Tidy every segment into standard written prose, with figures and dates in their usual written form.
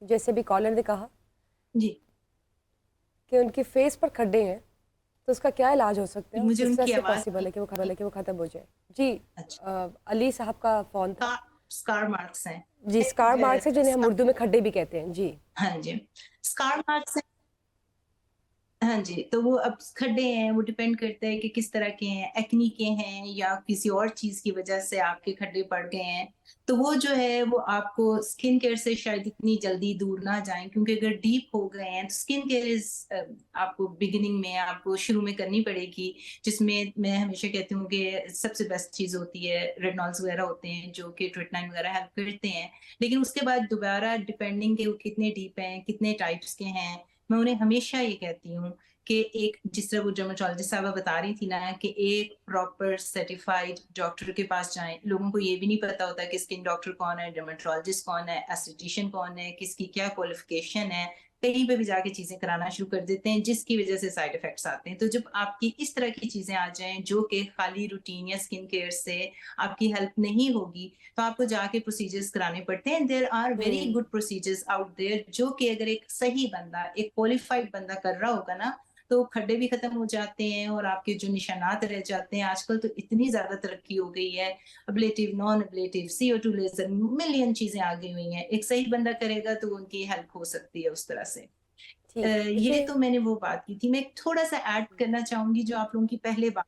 जैसे भी कॉलर ने कहा जी। कि उनके फेस पर खड्डे हैं, तो उसका क्या इलाज हो सकता है और मुझे किस तरह उनकी से आवाज पॉसिबल है कि वो खत्म हो जाए? जी, अच्छा। अली साहब का फोन था। स्कार मार्क्स हैं। जी, स्कार मार्क्स है जिन्हें हम उर्दू में खड्डे भी कहते हैं। जी। हाँ जी, स्कार मार्क्स। हाँ जी, तो वो अब खड्डे हैं, वो डिपेंड करता है कि किस तरह के हैं, एक्ने के हैं या किसी और चीज़ की वजह से आपके खड्डे पड़ गए हैं। तो वो जो है वो आपको स्किन केयर से शायद इतनी जल्दी दूर ना जाएँ, क्योंकि अगर डीप हो गए हैं तो स्किन केयर आपको बिगिनिंग में आपको शुरू में करनी पड़ेगी, जिसमें मैं हमेशा कहती हूँ कि सबसे बेस्ट चीज़ होती है रेटिनॉल्स वगैरह होते हैं जो कि ट्रीटमेंट वगैरह हेल्प करते हैं। लेकिन उसके बाद दोबारा डिपेंडिंग के वो कितने डीप हैं, कितने टाइप्स के हैं, मैं उन्हें हमेशा ये कहती हूँ कि एक जिस तरह वो डर्मेटोलॉजिस्ट साहबा बता रही थी ना कि एक प्रॉपर सर्टिफाइड डॉक्टर के पास जाएँ। लोगों को ये भी नहीं पता होता कि स्किन डॉक्टर कौन है, डर्मेटोलॉजिस्ट कौन है, एस्थेटिशियन कौन है, किसकी क्या क्वालिफ़िकेशन है। कहीं पे भी जाके चीज़ें कराना शुरू कर देते हैं जिसकी वज़ह से साइड इफ़ेक्ट्स आते हैं। तो जब आपकी इस तरह की चीज़ें आ जाएँ जो कि खाली रूटीन या स्किन केयर से आपकी हेल्प नहीं होगी, तो आपको जाके प्रोसीजर्स कराने पड़ते हैं। There are very hmm, good procedures out there जो कि अगर एक सही बंदा, एक क्वालिफाइड बंदा कर रहा होगा ना, तो खड्डे भी खत्म हो जाते हैं और आपके जो निशानात रह जाते हैं। आजकल तो इतनी ज़्यादा तरक्की हो गई है, अब्लेटिव, नॉन अब्लेटिव, CO2 लेज़र, मिलियन चीज़ें आ गई हुई हैं। एक सही बंदा करेगा तो उनकी हेल्प हो सकती है उस तरह से। ठीक है। ये मुझे तो मैंने वो बात की थी। मैं थोड़ा-सा ऐड करना चाहूँगी जो आप लोगों की पहले बात,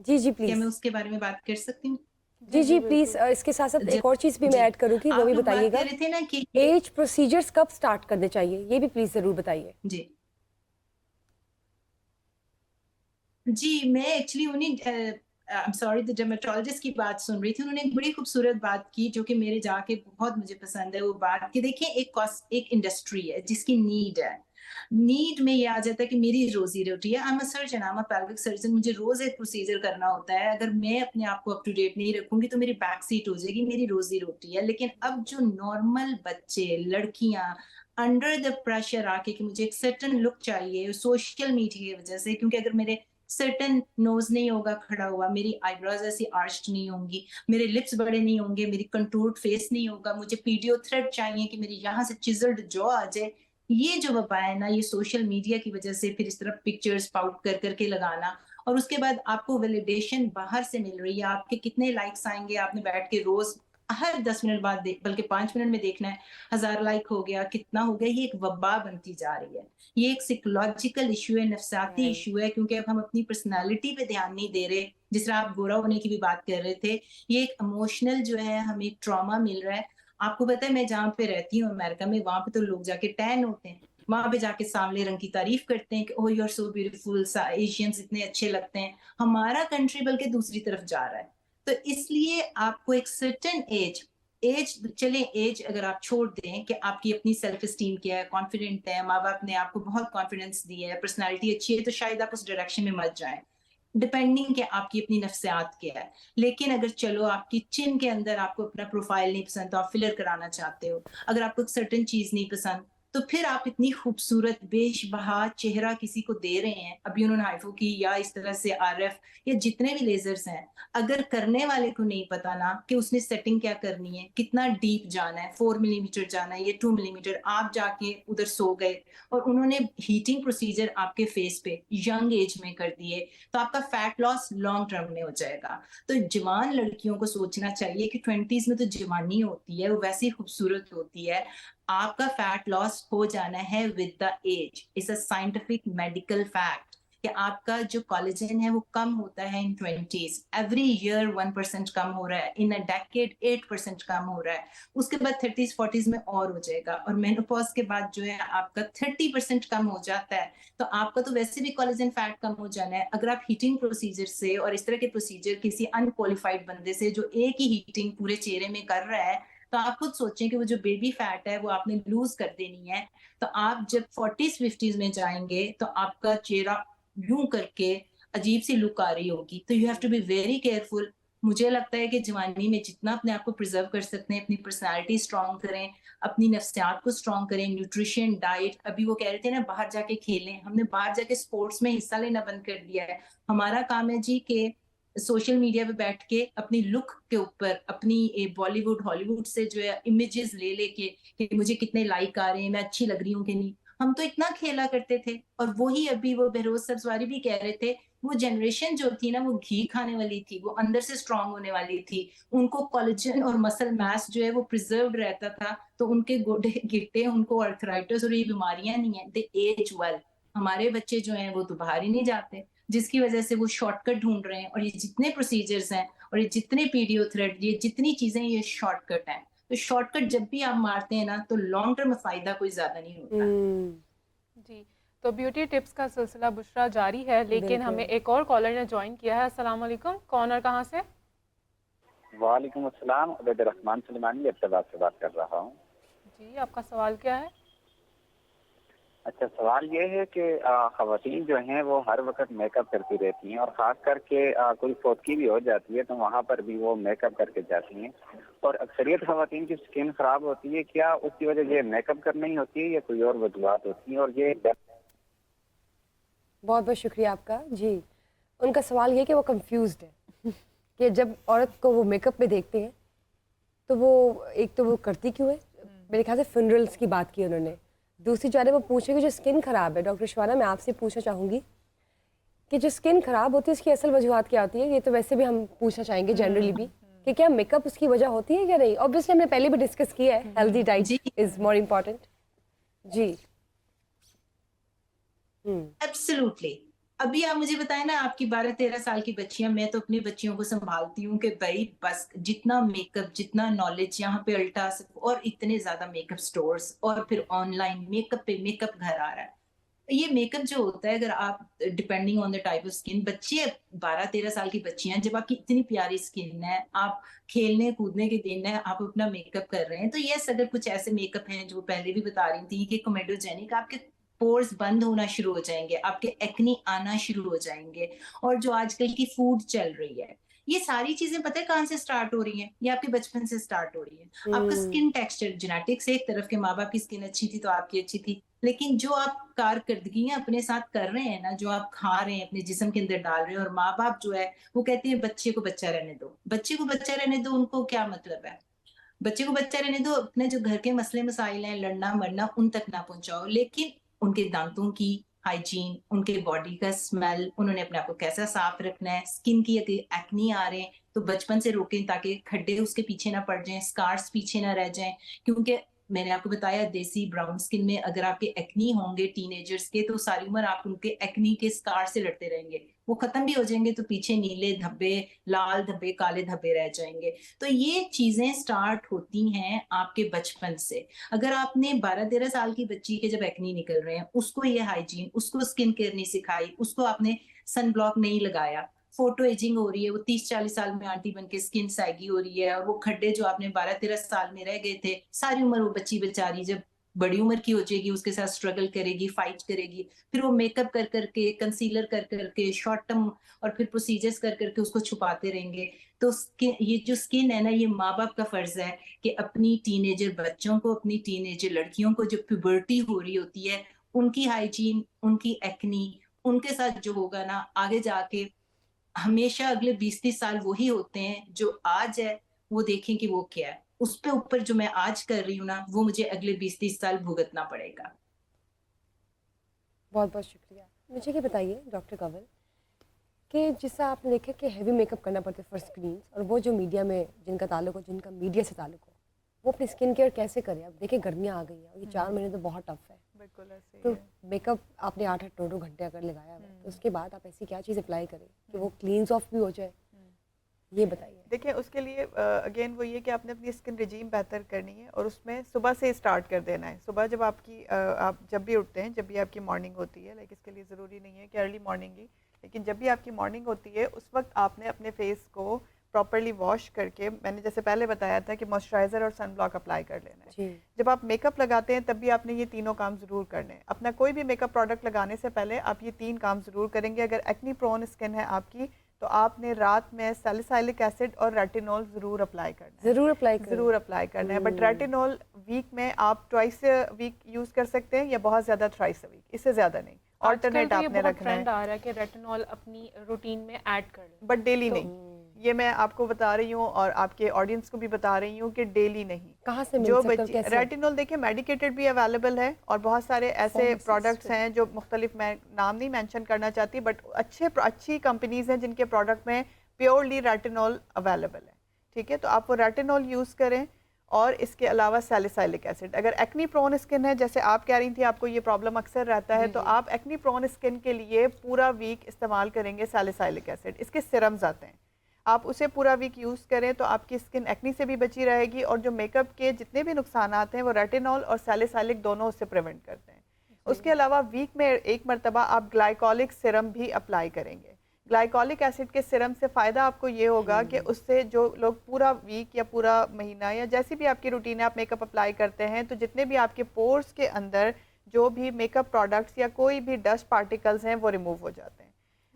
जी, जी, क्या प्लीज़। मैं उसके बारे में बात कर सकती हूँ? जी, जी, जी, जी, प्लीज़ बिल्कुल। इसके साथ-साथ ज एक और चीज़ भी मैं जी, ऐड करूँगी, वो आप भी लोग बात कर बताइएगा। रहे थे ना कि ये ऐज प्रोसीजर्स कब स्टार्ट करने चाहिए? ये भी प्लीज़ ज़रूर बताइए। जी। जी, मैं एक्चुअली उन्हीं I am sorry the dermatologist की बात सुन रही थी। उन्होंने एक बड़ी खूबसूरत बात की जो कि मेरे जाके बहुत मुझे पसंद है वो बात कि देखिए एक इंडस्ट्री है जिसकी नीड है। नीड में ये आ जाता है कि मेरी रोज़ी-रोटी है। I am a surgeon, I am a pelvic surgeon, मुझे रोज़ एक प्रोसीजर करना होता है। अगर मैं अपने आप को अप टू डेट नहीं रखूँगी तो मेरी बैक सीट हो जाएगी, मेरी रोज़ी-रोटी है। लेकिन अब जो नॉर्मल बच्चे, लड़कियाँ अंडर द प्रेशर आके कि मुझे एक सर्टेन लुक चाहिए सोशल मीडिया की वज़ह से, क्योंकि अगर मेरे सर्टेन नोज़ नहीं होगा खड़ा हुआ, मेरी आईब्रोज़ ऐसी आर्च्ड नहीं होंगी, मेरे लिप्स बड़े नहीं होंगे, मेरी कंटूर्ड फेस नहीं होगा, मुझे पीडियो थ्रेड चाहिए कि मेरी यहाँ से चिज़ल्ड जॉ आ जाए। ये जो वबा है ना, ये सोशल मीडिया की वज़ह से फिर इस तरह पिक्चर्स पाउट कर कर के लगाना और उसके बाद आपको वैलिडेशन बाहर से मिल रही है, आपके कितने लाइक्स आएँगे, आपने बैठ के रोज़ हर 10 मिनट बाद बल्कि 5 मिनट में देखना है, 1000 लाइक हो गया, कितना हो गया, ये एक वबा बनती जा रही है। ये एक साइकोलॉजिकल इश्यू है, नफ़्सियाती राइट। इश्यू है, क्योंकि अब हम अपनी पर्सनैलिटी पे ध्यान नहीं दे रहे। जिस तरह आप गोरा होने की भी बात कर रहे थे, ये एक इमोशनल जो है हमें एक ट्रॉमा मिल रहा है। आपको पता है मैं जहाँ पे रहती हूँ अमेरिका में, वहाँ पे तो लोग जाके टैन होते हैं। वहाँ पे जाके सांवले रंग की तारीफ़ करते हैं कि ओह! यू आर सो ब्यूटीफुल, सा एशियंस इतने अच्छे लगते हैं। हमारा कंट्री बल्कि दूसरी तरफ जा रहा है। तो इसलिए आपको एक सर्टेन एज अगर आप छोड़ दें कि आपकी अपनी सेल्फ एस्टीम क्या है, कॉन्फिडेंट है, माँ-बाप ने आपको बहुत कॉन्फिडेंस दिया है, पर्सनैलिटी अच्छी है, तो शायद आप उस डायरेक्शन में मत जाएँ। डिपेंडिंग कि आपकी अपनी नफ्सियात क्या है। लेकिन अगर चलो आपकी चिन के अंदर आपको अपना प्रोफाइल नहीं पसंद, तो आप फिलर कराना चाहते हो। अगर आपको एक सर्टेन चीज़ नहीं पसंद, तो फिर आप इतनी खूबसूरत बेशबहा चेहरा किसी को दे रहे हैं, अभी उन्होंने हाइफू की या इस तरह से आरएफ या जितने भी लेज़र्स हैं, अगर करने वाले को नहीं पता ना कि उसने सेटिंग क्या करनी है, कितना डीप जाना है, 4 मिलीमीटर जाना है या 2 मिलीमीटर, आप जाके उधर सो गए और उन्होंने हीटिंग प्रोसीजर आपके फेस पे यंग एज में कर दिए, तो आपका फैट लॉस लॉन्ग टर्म में हो जाएगा। तो जवान लड़कियों को सोचना चाहिए कि 20s में तो जवानी होती है, वो वैसे ही खूबसूरत होती है। आपका फैट लॉस हो जाना है with the age. It's a scientific medical fact कि आपका जो कोलेजन है वो कम होता है इन 20s। एवरी ईयर 1% कम हो रहा है, इन अ डेकेड 8% कम हो रहा है। उसके बाद 30s 40s में और हो जाएगा और मेनोपॉज के बाद जो है आपका 30% कम हो जाता है। तो आपका तो वैसे भी कोलेजन फैट कम हो जाना है। अगर आप हीटिंग प्रोसीजर से और इस तरह के प्रोसीजर किसी अनक्वालिफाइड बंदे से जो एक ही हीटिंग पूरे चेहरे में कर रहा है, तो आप खुद सोचें कि वो जो बेबी फैट है वो आपने लूज कर देनी है। तो आप जब 40s 50s में जाएंगे तो आपका चेहरा यूं करके अजीब सी लुक आ रही होगी। तो you have to be very careful. मुझे लगता है कि जवानी में जितना अपने आप को प्रिजर्व कर सकते हैं, अपनी पर्सनैलिटी स्ट्रांग करें, अपनी नफ्सियात को स्ट्रांग करें, न्यूट्रिशन, डाइट। अभी वो कह रहे थे ना बाहर जाके खेलें, हमने बाहर जाके स्पोर्ट्स में हिस्सा लेना बंद कर दिया है। हमारा काम है जी कि सोशल मीडिया पे बैठ के अपनी लुक के ऊपर अपनी बॉलीवुड हॉलीवुड से जो है इमेजेस ले लेके कि मुझे कितने लाइक आ रहे हैं, मैं अच्छी लग रही हूँ कि नहीं। हम तो इतना खेला करते थे। और वही अभी वो बहरोज सरस्वारी भी कह रहे थे, वो जनरेशन जो थी ना वो घी खाने वाली थी, वो अंदर से स्ट्रांग होने वाली थी। उनको कोलेजन और मसल मास जो है वो प्रिजर्व रहता था, तो उनके गोडे गिट्टे, उनको अर्थराइटिस और ये बीमारियां नहीं है, दे एज वेल। हमारे बच्चे जो हैं वो तो बाहर ही नहीं जाते, जिसकी वजह से वो शॉर्टकट ढूंढ रहे हैं। और ये जितने प्रोसीजर्स हैं और ये जितने पीडियोथेरेपी, ये जितनी चीजें, ये शॉर्टकट हैं। तो शॉर्टकट जब भी आप मारते हैं ना तो लॉन्ग टर्म फायदा कोई ज्यादा नहीं होता। जी, तो ब्यूटी टिप्स का सिलसिला बुशरा जारी है, लेकिन हमें एक और कॉलर ने ज्वाइन किया है। अस्सलाम वालेकुम, कौन और कहाँ से? वालेकुम अस्सलाम, उबैद रहमान सलमानी अब्बाद से बात कर रहा हूँ। जी, आपका सवाल क्या है? अच्छा, सवाल ये है कि ख़वातीन जो हैं वो हर वक्त मेकअप करती रहती हैं, और ख़ास करके कोई फोटकी भी हो जाती है तो वहाँ पर भी वो मेकअप करके जाती हैं, और अक्सरियत ख़वातीन की स्किन ख़राब होती है। क्या उसकी वजह ये मेकअप करना ही होती है या कोई और वजूहत होती हैं? और ये बहुत बहुत शुक्रिया आपका। जी, उनका सवाल ये कि वो कंफ्यूज्ड है कि जब औरत को वो मेकअप में देखते हैं तो वो एक तो वो करती क्यों है। मेरे ख्याल से फ्यूनरल्स की बात की उन्होंने। दूसरी जानब वो पूछे कि जो स्किन ख़राब है, डॉक्टर शवाना मैं आपसे पूछना चाहूँगी कि जो स्किन ख़राब होती है उसकी असल वजूहत क्या होती है। ये तो वैसे भी हम पूछना चाहेंगे जनरली भी कि क्या मेकअप उसकी वजह होती है या नहीं। ऑब्वियसली हमने पहले भी डिस्कस किया है, healthy diet is more important. जी एब्सोल्युटली। अभी आप मुझे बताएं ना, आपकी 12-13 साल की बच्चियां, मैं तो अपनी बच्चियों को संभालती हूँ कि भाई बस जितना मेकअप, जितना नॉलेज यहाँ पे अल्टा, और इतने ज्यादा मेकअप स्टोर्स, और फिर ऑनलाइन मेकअप पे मेकअप घर आ रहा है। ये मेकअप जो होता है, अगर आप depending on the type of skin, बच्चे 12-13 साल की बच्चियां, जब आपकी इतनी प्यारी स्किन है, आप खेलने कूदने के दिन है, आप अपना मेकअप कर रहे हैं, तो यस, अगर कुछ ऐसे मेकअप हैं जो पहले भी बता रही थी कि कोमेडोजेनिक, आपके पोर्स बंद होना शुरू हो जाएंगे, आपके एक्नी आना शुरू हो जाएंगे। और जो आजकल की फूड चल रही है, ये सारी चीजें पता है कहाँ से स्टार्ट हो रही हैं? ये आपके बचपन से स्टार्ट हो रही है। आपका स्किन टेक्सचर, जेनेटिक्स एक तरफ, के माँ बाप की स्किन अच्छी थी तो आपकी अच्छी थी, लेकिन जो आप कारकर्दगियां अपने साथ कर रहे हैं ना, जो आप खा रहे हैं, अपने जिस्म के अंदर डाल रहे हैं, और माँ बाप जो है वो कहते हैं बच्चे को बच्चा रहने दो, बच्चे को बच्चा रहने दो। उनको क्या मतलब है? बच्चे को बच्चा रहने दो, अपने जो घर के मसले मसाइल हैं, लड़ना मरना, उन तक ना पहुंचाओ। लेकिन उनके दांतों की हाइजीन, उनके बॉडी का स्मेल, उन्होंने अपने आप को कैसा साफ रखना है, स्किन की एक्नी आ रहे हैं तो बचपन से रोकें ताकि खड्डे उसके पीछे ना पड़ जाएं, स्कार्स पीछे ना रह जाएं। क्योंकि मैंने आपको बताया, देसी ब्राउन स्किन में अगर आपके एक्नी होंगे टीनेजर्स के, तो सारी उम्र आप उनके एक्नी के स्कार से लड़ते रहेंगे। वो खत्म भी हो जाएंगे तो पीछे नीले धब्बे, लाल धब्बे, काले धब्बे रह जाएंगे। तो ये चीजें स्टार्ट होती हैं आपके बचपन से। अगर आपने 12-13 साल की बच्ची के जब एक्नी निकल रहे हैं, उसको ये हाइजीन, उसको स्किन केयर नहीं सिखाई, उसको आपने सन ब्लॉक नहीं लगाया, फोटो एजिंग हो रही है, वो 30-40 साल में आंटी बन के स्किन सैगी हो रही है, और वो खड्डे जो आपने 12-13 साल में रह गए थे, सारी उम्र वो बच्ची बेचारी जब बड़ी उम्र की हो जाएगी उसके साथ स्ट्रगल करेगी, फाइट करेगी। फिर वो मेकअप कर करके, कंसीलर कर करके, शॉर्ट टर्म और फिर प्रोसीजर्स कर करके उसको छुपाते रहेंगे। तो ये जो स्किन है ना, ये माँ बाप का फर्ज है कि अपनी टीनेजर बच्चों को, अपनी टीनेजर लड़कियों को, जो प्यूबर्टी हो रही होती है, उनकी हाइजीन, उनकी एक्नी, उनके साथ जो होगा ना आगे जाके, हमेशा अगले 20-30 साल वही होते हैं। जो आज है वो देखें कि वो क्या है, उस पे ऊपर जो मैं आज कर रही हूँ ना, वो मुझे अगले 20-30 साल भुगतना पड़ेगा। बहुत बहुत शुक्रिया। मुझे ये बताइए डॉक्टर कंवल कि जिससे आपने देखा कि हैवी मेकअप करना पड़ता है फॉर स्क्रीन, और वो जो मीडिया में जिनका ताल्लुक हो, जिनका मीडिया से ताल्लुक हो, वो अपनी स्किन केयर कैसे करें? अब देखिए गर्मियाँ आ गई हैं और ये 4 महीने तो बहुत टफ है। बिल्कुल ऐसे तो ही है। मेकअप आपने 8-8 9 घंटे अगर लगाया हुआ है, तो उसके बाद आप ऐसी क्या चीज़ अप्लाई करें कि वो क्लींस ऑफ भी हो जाए, ये बताइए। देखिए, उसके लिए अगेन वो ये कि आपने अपनी स्किन रिजीम बेहतर करनी है, और उसमें सुबह से स्टार्ट कर देना है। सुबह जब आपकी आप जब भी उठते हैं, जब भी आपकी मॉर्निंग होती है, लाइक इसके लिए ज़रूरी नहीं है कि अर्ली मॉर्निंग ही, लेकिन जब भी आपकी मॉर्निंग होती है उस वक्त आपने अपने फेस को प्रॉपरली वॉश करके, मैंने जैसे पहले बताया था कि मॉइस्चराइज़र और सन ब्लॉक अप्लाई कर लेना है। जी जब आप मेकअप लगाते हैं तब भी आपने ये तीनों काम ज़रूर करने हैं। अपना कोई भी मेकअप प्रोडक्ट लगाने से पहले आप ये 3 काम ज़रूर करेंगे। अगर एक्नी प्रोन स्किन है आपकी, तो आपने रात में सैलिसाइलिक एसिड और रेटिनॉल ज़रूर अप्लाई करना है। ज़रूर अप्लाई करें। ज़रूर अप्लाई करना है, बट रेटिनॉल वीक में आप ट्वाइस वीक यूज़ कर सकते हैं, या बहुत ज़्यादा थ्राइस वीक, इससे ज़्यादा नहीं। ऑल्टरनेट आपने रखना ट्रेंड है, आ रहा है कि रेटिनॉल अपनी रूटीन में ऐड कर लें। बट डेली नहीं। ये मैं आपको बता रही हूँ और आपके ऑडियंस को भी बता रही हूँ कि डेली नहीं। कहाँ से मिल जो सकता है, बच्चे कैसे? रेटिनॉल देखिए मेडिकेटेड भी अवेलेबल है और बहुत सारे ऐसे Pharmacist प्रोडक्ट्स हैं जो मुख्तलिफ, मैं नाम नहीं मेंशन करना चाहती, बट अच्छी कंपनीज हैं जिनके प्रोडक्ट में प्योरली रेटिनॉल अवेलेबल है, ठीक है। तो आप वो रेटिनॉल यूज़ करें और इसके अलावा सैलिसाइलिक एसिड। अगर एक्नी प्रोन स्किन है, जैसे आप कह रही थी आपको ये प्रॉब्लम अक्सर रहता है, तो आप एक्नी प्रोन स्किन के लिए पूरा वीक इस्तेमाल करेंगे सैलिसाइलिक एसिड। इसके सिरम्स आते हैं, आप उसे पूरा वीक यूज़ करें तो आपकी स्किन एक्नी से भी बची रहेगी और जो मेकअप के जितने भी नुकसान आते हैं वो रेटिनॉल और सैलिसाइलिक दोनों उससे प्रिवेंट करते हैं। उसके अलावा वीक में एक मरतबा आप ग्लाइकोलिक सिरम भी अप्लाई करेंगे। ग्लाइकोलिक एसिड के सिरम से फ़ायदा आपको ये होगा कि उससे जो लोग पूरा वीक या पूरा महीना या जैसी भी आपकी रूटीन है आप मेकअप अप्लाई करते हैं, तो जितने भी आपके पोर्स के अंदर जो भी मेकअप प्रोडक्ट्स या कोई भी डस्ट पार्टिकल्स हैं वो रिमूव हो जाते हैं।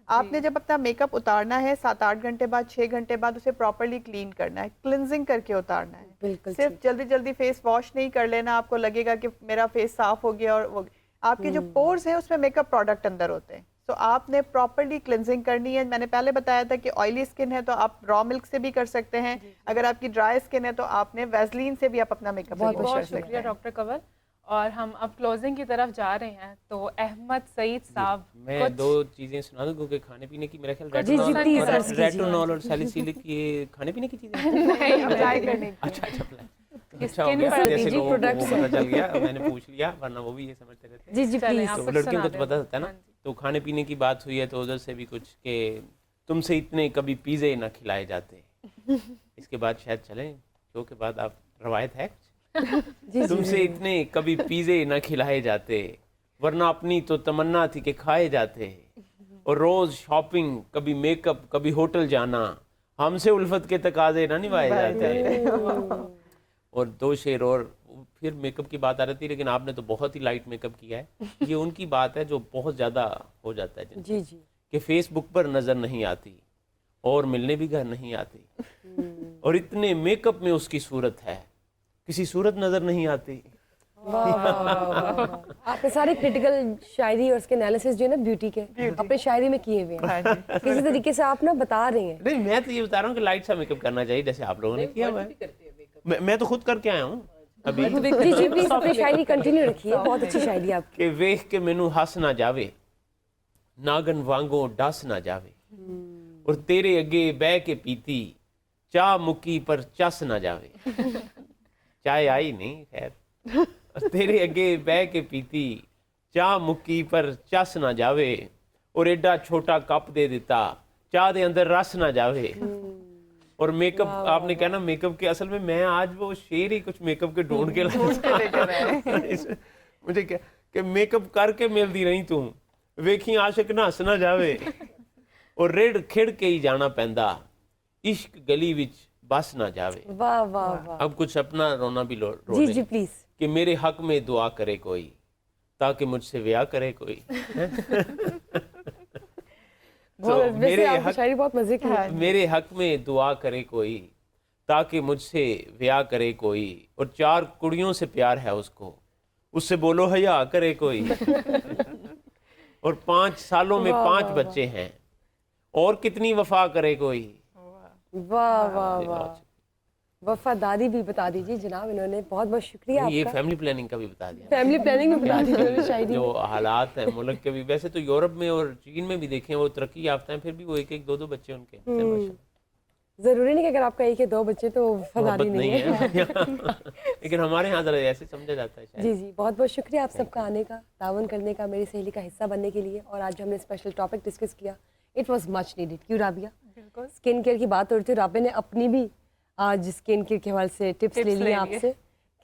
आपने जब अपना मेकअप उतारना है 7-8 घंटे बाद, 6 घंटे बाद उसे प्रॉपर्ली क्लीन करना है, क्लिनजिंग करके उतारना है। बिल्कुल सिर्फ जल्दी जल्दी फेस वॉश नहीं कर लेना, आपको लगेगा कि मेरा फेस साफ हो गया और वो आपके जो पोर्स हैं उसमें मेकअप प्रोडक्ट अंदर होते हैं। तो आपने प्रॉपर्ली क्लिनजिंग करनी है। मैंने पहले बताया था कि ऑयली स्किन है तो आप रॉ मिल्क से भी कर सकते हैं, अगर आपकी ड्राई स्किन है तो आपने वैसलीन से भी आप अपना मेकअप बहुत रिमूव कर बहुत सकते शुक्रिया हैं। डॉक्टर कंवल। और हम अब क्लोजिंग की तरफ जा रहे हैं, तो अहमद सईद साहब मैं दो चीज़ें सुना दूं क्योंकि खाने पीने की मेरा ख्याल जी, जी, please, अर्ज कीजिए। रेटिनॉल और सैलिसिलिक ये खाने पीने की चीज़ें हैं। अप्लाई करने की। अच्छा अच्छा plan। तो कि अच्छा हो skin गया पर जैसे जी, लोगों को products पता चल गया, मैंने पूछ लिया वरना वो भी ये समझते रहते जी जी चलें, प्लीज। आप तो कुछ लड़कियों को सुना तो पता दें। होता है ना। हाँ जी। तो खाने पीने की बात हुई है तो उधर से भी कुछ कि तुमसे इतने कभी पिज़्ज़े ना खिलाए जाते। इसके बाद शायद चलें, शो के बाद आप रवायत है जी तुमसे इतने कभी पिज़्ज़े ना खिलाए जाते, वरना अपनी तो तमन्ना थी कि खाए जाते। और रोज शॉपिंग, कभी मेकअप, कभी होटल जाना, हमसे उल्फत के तकाजे ना निभाए जाते। और दो शेर और फिर मेकअप की बात आ रही थी, लेकिन आपने तो बहुत ही लाइट मेकअप किया है। ये उनकी बात है जो बहुत ज़्यादा हो जाता है जिनसे, जी जी कि फेसबुक पर नज़र नहीं आती और मिलने भी घर नहीं आती, और इतने मेकअप में उसकी सूरत है, किसी सूरत नज़र नहीं आती। वाह वाह वाह वाह। आपने सारे क्रिटिकल शायरी और उसके एनालिसिस जो है ना ब्यूटी के अपने शायरी में किए हुए हैं। हाँ जी। किसी तरीके से आप ना बता रहे हैं। नहीं, मैं तो ये बता रहा हूँ कि लाइट सा मेकअप करना चाहिए जैसे आप लोगों ने किया हुआ है। मैं तो खुद करके आया हूँ अभी जी जी प्लीज अपनी शायरी कंटिन्यू रखिए, बहुत अच्छी शायरी आपकी। कि वेख के मैनू हस ना जावे, नागन वांगो डस ना जावे, और तेरे अगे बह के पीती, चाह मुक्की पर चस ना जावे। चाय आई नहीं खैर, और तेरे अगे बह के पीती, चाह मुक्की पर चस ना जावे, और एडा छोटा कप दे दिता, चाह दे अंदर रस ना जावे। और मेकअप आपने कहना मेकअप के, असल में मैं आज वो शेर ही कुछ मेकअप के ढूंढ के लाया। मुझे क्या कि मेकअप करके मिलदी नहीं तू, वेखी आशिक ना हस ना जावे, और रेड़ खिड़ के ही जाना पैंदा, इश्क गली विच बस ना जावे। वाह वाह वाह। अब कुछ अपना रोना भी रो जी लें जी प्लीज। कि मेरे हक में दुआ करे कोई, ताकि मुझसे ब्याह करे कोई। बहुत मेरे वैसे आपकी हक- शायरी बहुत मजे की है। मेरे हक में दुआ करे कोई, ताकि मुझसे ब्याह करे कोई, और 4 कुड़ियों से प्यार है उसको, उससे बोलो हया करे कोई। और 5 सालों में 5 बच्चे हैं, और कितनी वफा करे कोई। वाह वाह वाह। वफादारी भी बता दीजिए जनाब, इन्होंने बहुत बहुत शुक्रिया ये आपका। फैमिली प्लानिंग का भी बता दिया फैमिली प्लानिंग में बता दी इन्होंने शायरी जो में। हालात है मुल्क के भी। वैसे तो यूरोप में और चीन में भी देखें वो तरक्की याफ्ता हैं, फिर भी वो 1-1, 2-2 बच्चे उनके हैं, माशाल्लाह। जरूरी नहीं कि अगर आपका 1 या 2 बच्चे तो वफादारी मोहब्बत नहीं है। लेकिन हमारे यहाँ जरा ऐसे समझा जाता है शायद। जी जी बहुत बहुत शुक्रिया आप सबका आने का, तावन करने का, मेरी सहेली का हिस्सा बनने के लिए। और आज हमने स्पेशल टॉपिक डिस्कस किया, इट वाज मच नीडेड। क्यों राबिया? बिल्कुल। स्किन केयर की बात हो रही थी, राबिया ने अपनी भी आज स्किन केयर के हवाले से टिप्स ले लिए आपसे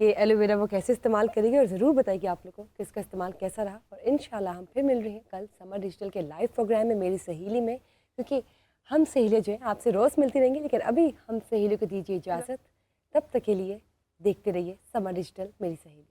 कि एलोवेरा वो कैसे इस्तेमाल करेगी, और ज़रूर बताएगी आप लोगों को कि इसका इस्तेमाल कैसा रहा। और इंशाल्लाह हम फिर मिल रहे हैं कल समर डिजिटल के लाइव प्रोग्राम में मेरी सहेली में, क्योंकि हम सहेलियाँ जो हैं आपसे रोज़ मिलती रहेंगी, लेकिन अभी हम सहेलियों को दीजिए इजाज़त। तब तक के लिए देखते रहिए समर डिजिटल मेरी सहेली।